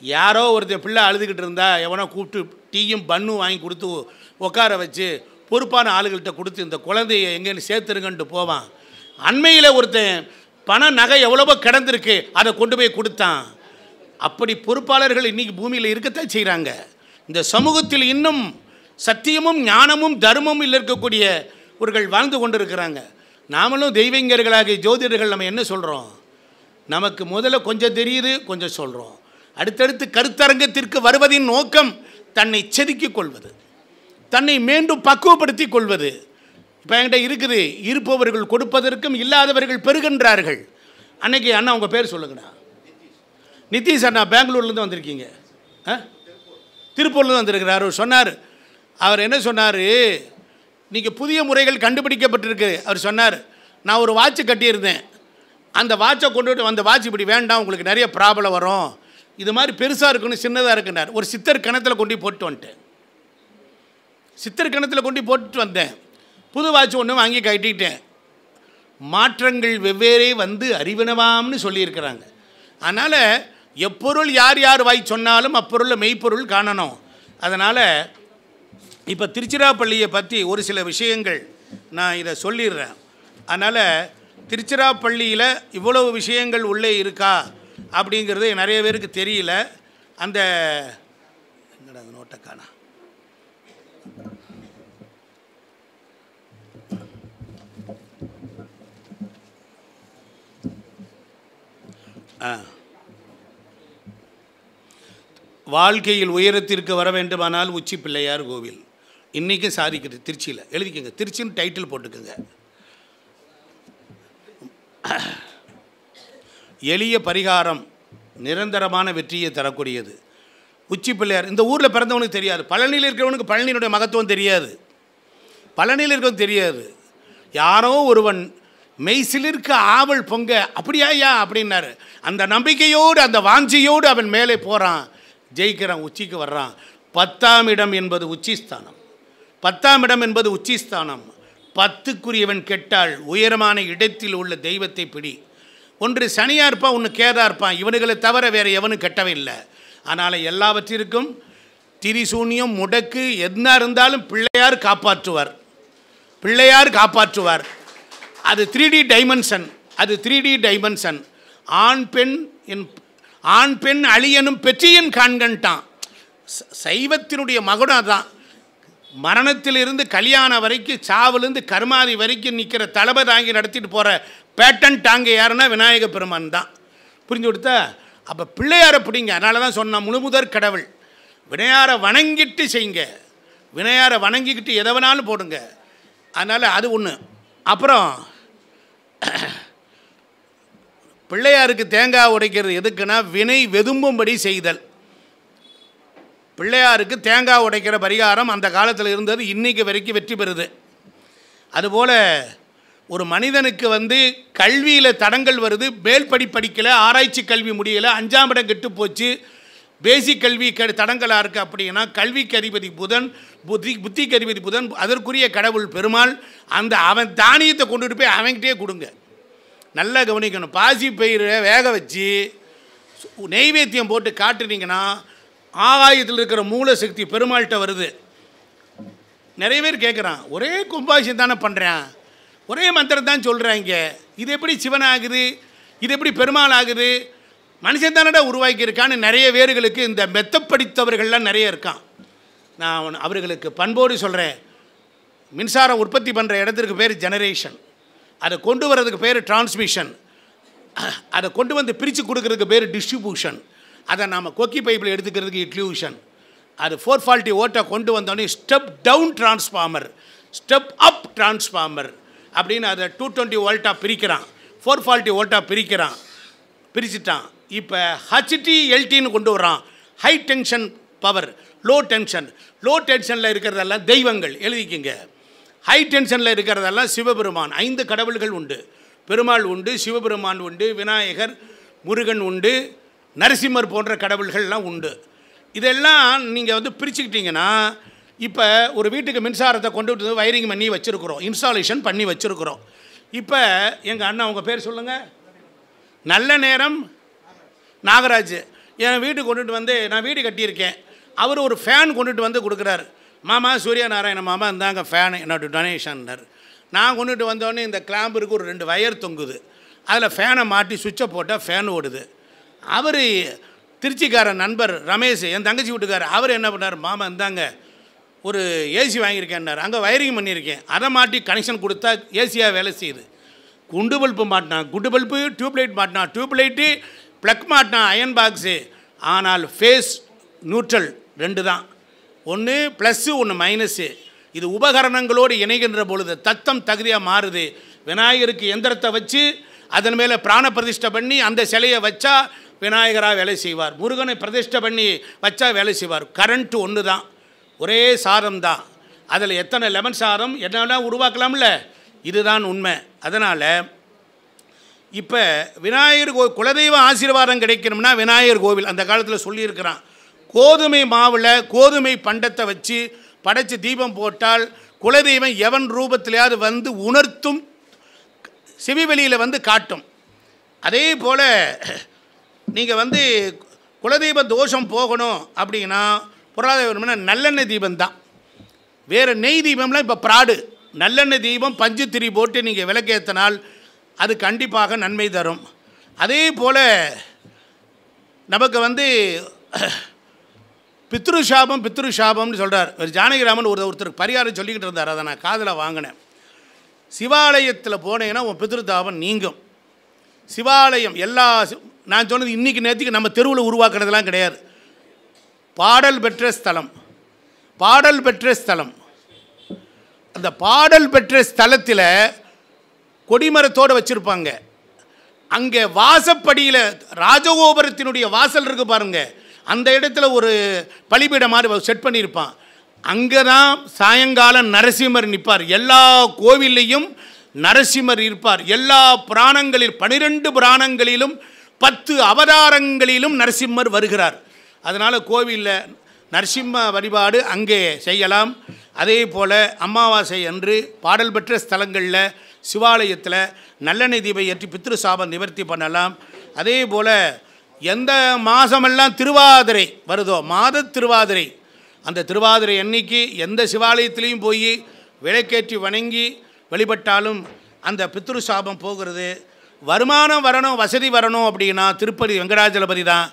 யாரோ ஒருத்தர் பிள்ளை அழுதுகிட்டு இருந்தால் எவனோ கூப்பிட்டு டீயும் பன்னும் வாங்கி கொடுத்து உட்கார வச்சு பொறுப்பான ஆளுகள்கிட்ட கொடுத்து இந்த குழந்தைய எங்கேன்னு சேர்த்துருங்கன்ட்டு போவான். அண்மையில் ஒருத்தன் பண நகை எவ்வளவோ கிடந்திருக்கு, அதை கொண்டு போய் கொடுத்தான். அப்படி பொறுப்பாளர்கள் இன்றைக்கி பூமியில் இருக்கத்தான் செய்கிறாங்க. இந்த சமூகத்தில் இன்னும் சத்தியமும் ஞானமும் தர்மமும் இருக்கக்கூடியவர்கள் வாழ்ந்து கொண்டு இருக்கிறாங்க. நாமளும் தெய்வங்கர்களாகிய ஜோதிடர்கள் நம்ம என்ன சொல்கிறோம்? நமக்கு முதல்ல கொஞ்சம் தெரியுது, கொஞ்சம் சொல்கிறோம். அடுத்தடுத்து கருத்தரங்கத்திற்கு வருவதின் நோக்கம் தன்னை செதுக்கிக் கொள்வது, தன்னை மீண்டும் பக்குவப்படுத்தி கொள்வது. இப்போ என்கிட்ட இருக்குது, இருப்பவர்கள் கொடுப்பதற்கும் இல்லாதவர்கள் பெறுகின்றார்கள். அன்னைக்கு அண்ணா உங்கள் பேர் சொல்லுங்கண்ணா. நிதிஷ் அண்ணா பெங்களூர்லேருந்து வந்திருக்கீங்க, திருப்பூர்லேருந்து வந்திருக்கிறார். அவர் சொன்னார், அவர் என்ன சொன்னார், நீங்கள் புதிய முறைகள் கண்டுபிடிக்கப்பட்டிருக்கு. அவர் சொன்னார், நான் ஒரு வாட்சு கட்டியிருந்தேன், அந்த வாட்சை கொண்டுட்டு அந்த வாட்ச் இப்படி வேண்டாம், உங்களுக்கு நிறைய ப்ராப்ளம் வரும், இது மாதிரி பெருசாக இருக்குன்னு சின்னதாக இருக்குன்னார். ஒரு சித்தர் கிணத்துல கொண்டு போட்டு வந்துட்டேன், சித்தர் கிணத்துல கொண்டு போட்டு வந்தேன். புது வாட்ச் ஒன்று வாங்கி கட்டிக்கிட்டேன். மாற்றங்கள் வெவ்வேறே வந்து அறிவினவாம்னு சொல்லியிருக்கிறாங்க. அதனால் எப்பொருள் யார் யார் வாய் சொன்னாலும் அப்பொருள் மெய்ப்பொருள் காணணும். அதனால் இப்போ திருச்சிராப்பள்ளியை பற்றி ஒரு சில விஷயங்கள் நான் இதை சொல்லிடுறேன். அதனால் திருச்சிராப்பள்ளியில் இவ்வளவு விஷயங்கள் உள்ளே இருக்கா அப்படிங்கிறது நிறைய பேருக்கு தெரியல. அந்த என்னடா நோட்டக்கானா வாழ்க்கையில் உயரத்திற்கு வர வேண்டுமானால் உச்சி பிள்ளையார் கோவில் இன்றைக்கும் சாதிக்கிறது. திருச்சியில் எழுதிக்கோங்க, திருச்சின்னு டைட்டில் போட்டுக்கோங்க. எளிய பரிகாரம் நிரந்தரமான வெற்றியை தரக்கூடியது. உச்சி பிள்ளையார் இந்த ஊரில் பிறந்தவனுக்கு தெரியாது, பழனியில் இருக்கிறவனுக்கு பழனியினுடைய மகத்துவம் தெரியாது, பழனியில் இருக்கிறவனுக்கு தெரியாது. யாரோ ஒருவன் மெய்சிலிருக்க ஆவல் பொங்க அப்படியா அப்படின்னாரு. அந்த நம்பிக்கையோடு அந்த வாஞ்சியோடு அவன் மேலே போகிறான். ஜெயிக்கிறான், உச்சிக்கு வர்றான். 10ஆம் இடம் என்பது உச்சிஸ்தானம். 10ஆம் இடம் என்பது உச்சிஸ்தானம். 10க்குரியவன் கெட்டால் உயரமான இடத்தில் உள்ள தெய்வத்தை பிடி. ஒன்று சனியாக இருப்பான், ஒன்று கேதா இருப்பான். இவனுகளை தவிர வேறு எவனும் கெட்டவே இல்லை. அதனால் எல்லாவற்றிற்கும் திரிசூன்யம் முடக்கு என்ன இருந்தாலும் பிள்ளையார் காப்பாற்றுவார். பிள்ளையார் காப்பாற்றுவார். அது 3D டைமென்ஷன். அது 3D டைமென்ஷன். ஆண் பெண் அழியனும் பெற்றியன் காண்கன்ட்டான். சைவத்தினுடைய மகுடம் தான். மரணத்திலிருந்து கல்யாணம் வரைக்கும், சாவிலிருந்து கர்மாதி வரைக்கும் நிற்கிற தளபதி தாங்கி நடத்திட்டு போகிற பேட்டன் டாங்க யாருன்னா விநாயக பெருமான் தான். புரிஞ்சு கொடுத்தா? அப்போ பிள்ளையாரை பிடிங்க. அதனால தான் சொன்னால் முழுமுதற் கடவுள். விநாயகரை வணங்கிட்டு செய்யுங்க. விநாயகரை வணங்கிக்கிட்டு எதை வேணாலும் போடுங்க. அதனால் அது ஒன்று. அப்புறம் பிள்ளையாருக்கு தேங்காய் உடைக்கிறது எதுக்குன்னா வினை வெதும்பும்படி செய்தல். பிள்ளையாருக்கு தேங்காய் உடைக்கிற பரிகாரம் அந்த காலத்தில் இருந்தது, இன்றைக்கு வரைக்கும் வெற்றி பெறுது. அதுபோல் ஒரு மனிதனுக்கு கல்வியில் தடங்கள் வருது. மேல் படிக்கலை, ஆராய்ச்சி கல்வி முடியலை, 5ஆம் இடம் கெட்டு போச்சு, பேசிக் கல்வி தடங்களாக இருக்குது அப்படின்னா கல்விக்கு அதிபதி புதன், புத்திக்கு அதிபதி புதன், அதற்குரிய கடவுள் பெருமாள். அவன் தானியத்தை கொண்டுட்டு போய் அவன்கிட்டே கொடுங்க. நல்லா கவனிக்கணும். பாசி பயிரை வேக வச்சு நெய்வேத்தியம் போட்டு காட்டுனீங்கன்னா ஆகாயத்தில் இருக்கிற மூல சக்தி பெருமாள்கிட்ட வருது. நிறைய பேர் கேட்குறான், ஒரே கும்பாபிஷேகம் தானே பண்ணுறேன், ஒரே மந்திரம் தான் சொல்கிறாங்க, இது எப்படி சிவன் ஆகுது, இது எப்படி பெருமாள் ஆகுது, மனுஷன் தானடா உருவாக்கியிருக்கான்னு நிறைய பேர்களுக்கு இந்த மெத்தப்படித்தவர்கள்லாம் நிறைய இருக்கான். நான் அவர்களுக்கு பண்போடு சொல்கிறேன், மின்சாரம் உற்பத்தி பண்ணுற இடத்துக்கு பேர் ஜெனரேஷன், அதை கொண்டு வர்றதுக்கு பேர் டிரான்ஸ்மிஷன், அதை கொண்டு வந்து பிரித்து கொடுக்கறதுக்கு பேர் டிஸ்ட்ரிபியூஷன், அதை நாம் கொக்கி பைப்பில் எடுத்துக்கிறதுக்கு இன்க்ளூஷன். அது 440 ஓட்டை கொண்டு வந்தோடனே step down transformer, step up transformer அப்படின்னு அதை 220 வோல்ட்டாக பிரிக்கிறான், 440 வோல்ட்டாக பிரிச்சுட்டான். இப்போ HT-LTன்னு கொண்டு வரான். ஹை டென்ஷன் பவர், லோ டென்ஷனில் இருக்கிறதெல்லாம் தெய்வங்கள் எழுதிக்கிங்க. ஹை டென்ஷனில் இருக்கிறதெல்லாம் சிவபெருமான். 5 கடவுள்கள் உண்டு. பெருமாள் உண்டு, சிவபெருமான் உண்டு, விநாயகர், முருகன் உண்டு, நரசிம்மர் போன்ற கடவுள்கள்லாம் உண்டு. இதெல்லாம் நீங்கள் பிரிச்சுக்கிட்டிங்கன்னா இப்போ ஒரு வீட்டுக்கு மின்சாரத்தை கொண்டு வந்து வயரிங் பண்ணி வச்சுருக்குறோம், இன்ஸ்டாலேஷன் பண்ணி வச்சுருக்குறோம். இப்போ எங்கள் அண்ணா உங்கள் பேர் சொல்லுங்கள். நல்ல நேரம் நாகராஜ் என் வீட்டுக்கு கொண்டுட்டு வந்து, நான் வீடு கட்டியிருக்கேன், அவர் ஒரு ஃபேன் கொண்டுட்டு வந்து கொடுக்குறாரு. மாமா சூர்யா நாராயண மாமா இந்தாங்க ஃபேனு என்னோட டொனேஷன்னர். நான் கொண்டுட்டு வந்தோடனே இந்த கிளாம்பருக்கு ஒரு 2 வயர் தொங்குது, அதில் ஃபேனை மாட்டி சுவிட்சை போட்டால் ஃபேன் ஓடுது. அவர் திருச்சிக்கார நண்பர் ரமேஷ், என் தங்கச்சி வீட்டுக்காரர், அவர் என்ன பண்ணார், மாமா இந்தாங்க ஒரு ஏசி வாங்கியிருக்கேன்னார், அங்கே வயரிங் பண்ணியிருக்கேன், அதை மாட்டி கனெக்ஷன் கொடுத்தா ஏசியாக வேலை செய்யுது. குண்டு பல்ப்பு மாட்டினான், குண்டு பல்ப்பு, டியூப்லைட் மாட்டினான், டியூப்லைட்டு, ப்ளக் மாட்டினான், அயன் பாக்ஸு. ஆனால் ஃபேஸ் நியூட்ரல் 2 தான், ஒன்று ப்ளஸ்ஸு ஒன்று மைனஸ்ஸு. இது உபகரணங்களோடு இணைகின்ற பொழுது தத்தம் தகுதியாக மாறுது. விநாயகருக்கு எந்திரத்தை வச்சு அதன் மேலே பிராண பிரதிஷ்டை பண்ணி அந்த சிலையை வச்சா விநாயகராக வேலை செய்வார். முருகனை பிரதிஷ்டை பண்ணி வச்சா வேலை செய்வார். கரண்ட்டு ஒன்று தான், ஒரே சாரம் தான். அதில் எத்தனை லெமன் சாரம் என்னென்னா உருவாக்கலாம்ல, இதுதான் உண்மை. அதனால் இப்போ விநாயகர் குலதெய்வ ஆசீர்வாதம் கிடைக்கணும்னா விநாயகர் கோவில் அந்த காலத்தில் சொல்லியிருக்கிறான். கோதுமை மாவில் கோதுமை பண்டத்தை வச்சு படைச்சி தீபம் போட்டால் குலதெய்வம் எவன் ரூபத்திலேயாவது வந்து உணர்த்தும், செவிவெளியில் காட்டும். அதே போல் நீங்கள் குலதெய்வ தோஷம் போகணும் அப்படின்னா பொருளாதார நல்லெண்ணெய் தீபம் தான். வேறு நெய் தீபம்லாம் இப்போ ப்ராடு. நல்லெண்ணெய் தீபம் பஞ்சு திரி போட்டு நீங்கள் விளக்கேற்றினால் அது கண்டிப்பாக நன்மை தரும். அதே போல் நமக்கு பித்ருஷாபம்னு சொல்கிறார். ஒரு ஜானகிராமன் ஒருத்தருக்கு பரிகாரம் சொல்லிக்கிட்டு இருந்தார், அதை நான் காதில் வாங்கினேன். சிவாலயத்தில் போனீங்கன்னா உன் பித்ருதாபம் நீங்கும். சிவாலயம் நான் சொன்னது இன்றைக்கி நேற்றுக்கு நம்ம தெருவில் உருவாக்குறதுலாம் கிடையாது. பாடல் பெற்ற ஸ்தலம். அந்த பாடல் பெற்ற ஸ்தலத்தில் கொடிமரத்தோடு வச்சுருப்பாங்க. அங்கே வாசப்படியில் ராஜகோபுரத்தினுடைய வாசல் இருக்குது பாருங்கள், அந்த இடத்துல ஒரு பலிபீடம் மாதிரி செட் பண்ணியிருப்பான். அங்கே தான் சாயங்காலம் நரசிம்மர் நிற்பார். எல்லா கோவில்லையும் நரசிம்மர் இருப்பார். எல்லா புராணங்களில் 12 புராணங்களிலும் 10 அவதாரங்களிலும் நரசிம்மர் வருகிறார். அதனால் கோவிலில் நரசிம்ம வழிபாடு அங்கே செய்யலாம். அதே போல் அமாவாசை அன்று பாடல் பெற்ற ஸ்தலங்களில் சிவாலயத்தில் நல்லெண்ணெய் தீபம் ஏற்றி பித்ரு சாபம் நிவர்த்தி பண்ணலாம். அதே போல் எந்த மாதமெல்லாம் திருவாதிரை வருதோ மாத திருவாதிரை, அந்த திருவாதிரை அன்னைக்கு எந்த சிவாலயத்திலையும் போய் விளக்கேற்றி வணங்கி வழிபட்டாலும் அந்த பித்ரு சாபம் போகிறது. வருமானம் வரணும், வசதி வரணும் அப்படின்னா திருப்பதி வெங்கடாஜலபதி தான்.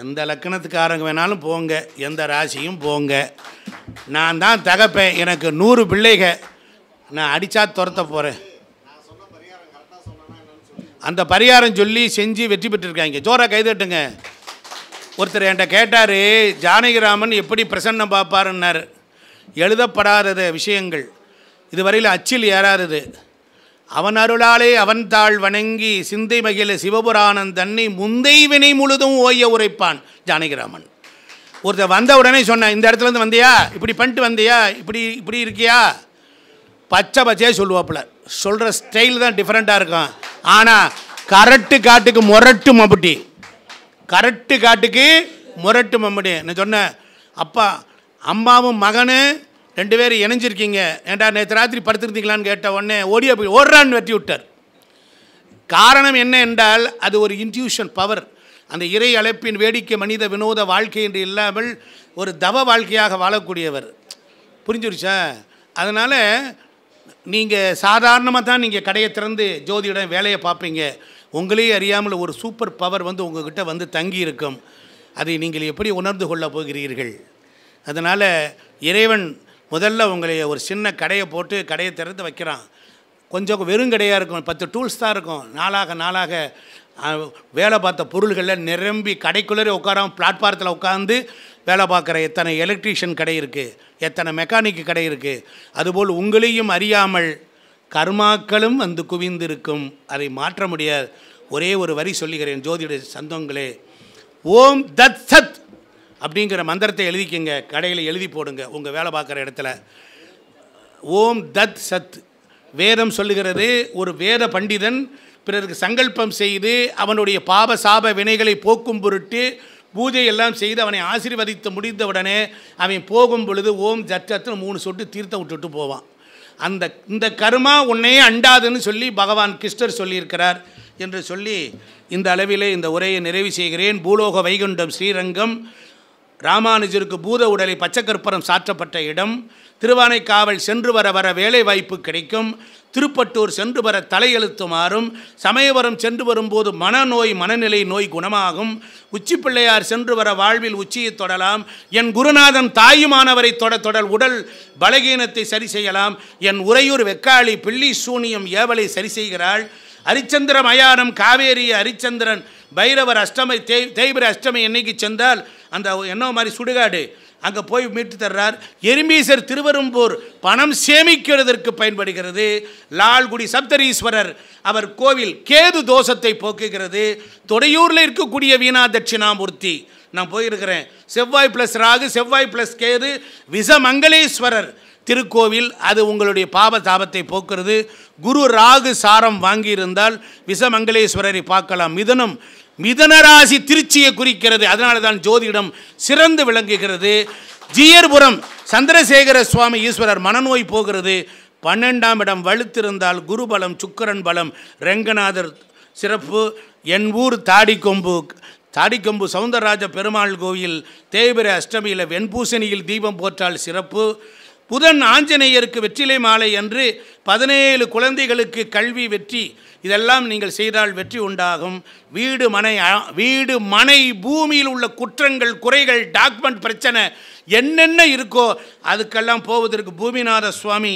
எந்த லக்கணத்துக்காரங்க வேணாலும் போங்க, எந்த ராசியும் போங்க. நான் தான் தகப்பேன், எனக்கு 100 பிள்ளைக, நான் அடித்தா துரத்த போகிறேன். அந்த பரிகாரம் சொல்லி செஞ்சு வெற்றி பெற்றிருக்காங்க. ஜோராக கைதட்டுங்க. ஒருத்தர் என்கிட்ட கேட்டார், ஜானகிராமன் எப்படி பிரசன்னம் பார்ப்பாருன்னார். எழுதப்படாத விஷயங்கள் இதுவரையில் அச்சில் ஏறாதது. அவன் அருளாலே அவன் தாழ் வணங்கி சிந்தை மகிழ சிவபுராணன் தன்னை முந்தை வினை முழுதும் ஓய உரைப்பான் ஜானகிராமன். ஒருத்தர் வந்த உடனே சொன்னேன், இந்த இடத்துலேருந்து வந்தியா, இப்படி பண்ணிட்டு வந்தியா, இப்படி இருக்கியா, பச்சை பச்சையே சொல்லுவாப்புல. சொல்கிற ஸ்டைல் தான் டிஃப்ரெண்ட்டாக இருக்கும். ஆனால் கரெக்டு காட்டுக்கு முரட்டு மம்புட்டி, கரெக்டு காட்டுக்கு முரட்டு மம்புட்டி. நான் சொன்னேன், அப்பா அம்மாவும் மகனு 2 பேரும் இணைஞ்சிருக்கீங்க, ஏன்டா நேற்று ராத்திரி படுத்துருந்தீங்களான்னு கேட்ட உடனே ஓடியா போய் ஓடுறான்னு வெட்டி விட்டார். காரணம் என்ன என்றால் அது ஒரு இன்ட்யூஷன் பவர். அந்த இறை அழைப்பின் வேடிக்கை மனித வினோத வாழ்க்கை என்று இல்லாமல் ஒரு தவ வாழ்க்கையாக வாழக்கூடியவர். புரிஞ்சுருச்சா? அதனால் நீங்கள் சாதாரணமாக தான் நீங்கள் கடையை திறந்து ஜோதியிடம் வேலையை பார்ப்பீங்க. உங்களே அறியாமல் ஒரு சூப்பர் பவர் வந்து உங்கள்கிட்ட வந்து தங்கி இருக்கும். அதை நீங்கள் எப்படி உணர்ந்து கொள்ள போகிறீர்கள்? அதனால் இறைவன் முதல்ல உங்களை ஒரு சின்ன கடையை போட்டு கடையை திறந்து வைக்கிறான். கொஞ்சம் வெறும் கடையாக இருக்கும், 10 டூல்ஸ் தான் இருக்கும். நாளாக வேலை பார்த்த பொருள்களில் நிரம்பி கடைக்குள்ளே உட்காராம பிளாட்ஃபாரத்தில் உட்காந்து வேலை பார்க்குற எத்தனை எலக்ட்ரீஷியன் கடை இருக்குது, எத்தனை மெக்கானிக்கு கடை இருக்குது. அதுபோல் உங்களையும் அறியாமல் கர்மாக்களும் வந்து குவிந்திருக்கும். அதை மாற்ற முடியாது. ஒரே ஒரு வரி சொல்லுகிறேன் ஜோதிட சந்தங்களே. ஓம் தத் சத் அப்படிங்கிற மந்திரத்தை எழுதிக்கங்க, கடையில் எழுதி போடுங்க உங்கள் வேலை பார்க்குற இடத்துல. ஓம் தத் சத் வேதம் சொல்லுகிறது. ஒரு வேத பண்டிதன் பிறருக்கு சங்கல்பம் செய்து அவனுடைய பாப சாப வினைகளை போக்கும் பொருட்டு பூஜை எல்லாம் செய்து அவனை ஆசீர்வதித்து முடிந்தவுடனே அவன் போகும் பொழுது ஓம் ஜத் சத்துன்னு 3 சொட்டு தீர்த்தம் விட்டுட்டு போவான். இந்த கர்மா உன்னையே அண்டாதுன்னு சொல்லி பகவான் கிருஷ்ணர் சொல்லியிருக்கிறார் என்று சொல்லி இந்த அளவிலே இந்த உரையை நிறைவு செய்கிறேன். பூலோக வைகுண்டம் ஸ்ரீரங்கம், ராமானுஜருக்கு பூத உடலை பச்சைக்கற்பரம் சாற்றப்பட்ட இடம். திருவானைக்காவல் சென்று வர வேலை வாய்ப்பு கிடைக்கும். திருப்பட்டூர் சென்று வர தலையெழுத்து மாறும். சமயபுரம் சென்று வரும்போது மனநிலை நோய் குணமாகும். உச்சிப்பிள்ளையார் சென்று வர வாழ்வில் உச்சியை தொடலாம். என் குருநாதன் தாயுமானவரை தொடல் உடல் பலகீனத்தை சரி செய்யலாம். என் உறையூர் வெக்காளி பிள்ளி சூனியம் ஏவலை சரி செய்கிறாள். ஹரிச்சந்திர மயானம் காவேரி ஹரிச்சந்திரன் பைரவர் அஷ்டமி தேய்பிர அஷ்டமி என்னைக்கு சென்றால் அந்த என்ன மாதிரி சுடுகாடு அங்கே போய் மீட்டு தர்றார். எறும்பீசர் திருவரும்பூர் பணம் சேமிக்கிறதற்கு பயன்படுகிறது. லால்குடி சப்தரீஸ்வரர் அவர் கோவில் கேது தோஷத்தை போக்குகிறது. தொடையூரில் இருக்கக்கூடிய வீணா தட்சிணாமூர்த்தி நான் போயிருக்கிறேன். செவ்வாய் ப்ளஸ் ராகு, செவ்வாய் ப்ளஸ் கேது, விசமங்கலேஸ்வரர் திருக்கோவில், அது உங்களுடைய பாப தாபத்தை போக்குறது. குரு ராகு சாரம் வாங்கியிருந்தால் விசமங்கலேஸ்வரரை பார்க்கலாம். மிதனராசி திருச்சியை குறிக்கிறது. அதனால தான் ஜோதிடம் சிறந்து விளங்குகிறது. ஜியர்புரம் சந்திரசேகர சுவாமி ஈஸ்வரர் மனநோய் போகிறது. 12ஆம் இடம் வலுத்திருந்தால் குருபலம் சுக்கரன் பலம் ரெங்கநாதர் சிறப்பு. என் ஊர் தாடிக்கொம்பு சவுந்தரராஜ பெருமாள் கோவில் தேய்பிர அஷ்டமியில் வெண்பூசணியில் தீபம் போற்றால் சிறப்பு. புதன் ஆஞ்சநேயருக்கு வெற்றிலை மாலை அன்று 17 குழந்தைகளுக்கு கல்வி வெற்றி. இதெல்லாம் நீங்கள் செய்தால் வெற்றி உண்டாகும். வீடு மனை பூமியில் உள்ள குற்றங்கள் குறைகள் டாக்குமெண்ட் பிரச்சனை என்னென்ன இருக்கோ அதுக்கெல்லாம் போவதற்கு பூமிநாத சுவாமி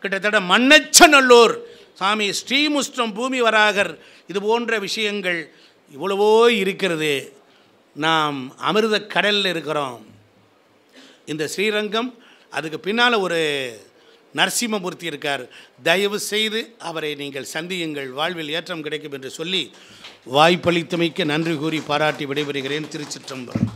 கிட்டத்தட்ட மண்ணச்சநல்லூர் சாமி ஸ்ரீமுஷ்டம் பூமி வராகர் இது போன்ற விஷயங்கள் இவ்வளவோ இருக்கிறது. நாம் அமிர்த கடலில் இருக்கிறோம். இந்த ஸ்ரீரங்கம் அதுக்கு பின்னால் ஒரு நரசிம்மமூர்த்தி இருக்கார். தயவு செய்து அவரை நீங்கள் சந்தியுங்கள், வாழ்வில் ஏற்றம் கிடைக்கும் என்று சொல்லி வாய்ப்பளித்தமைக்கு நன்றி கூறி பாராட்டி விடைபெறுகிறேன். திருச்சிற்றம்பலம்.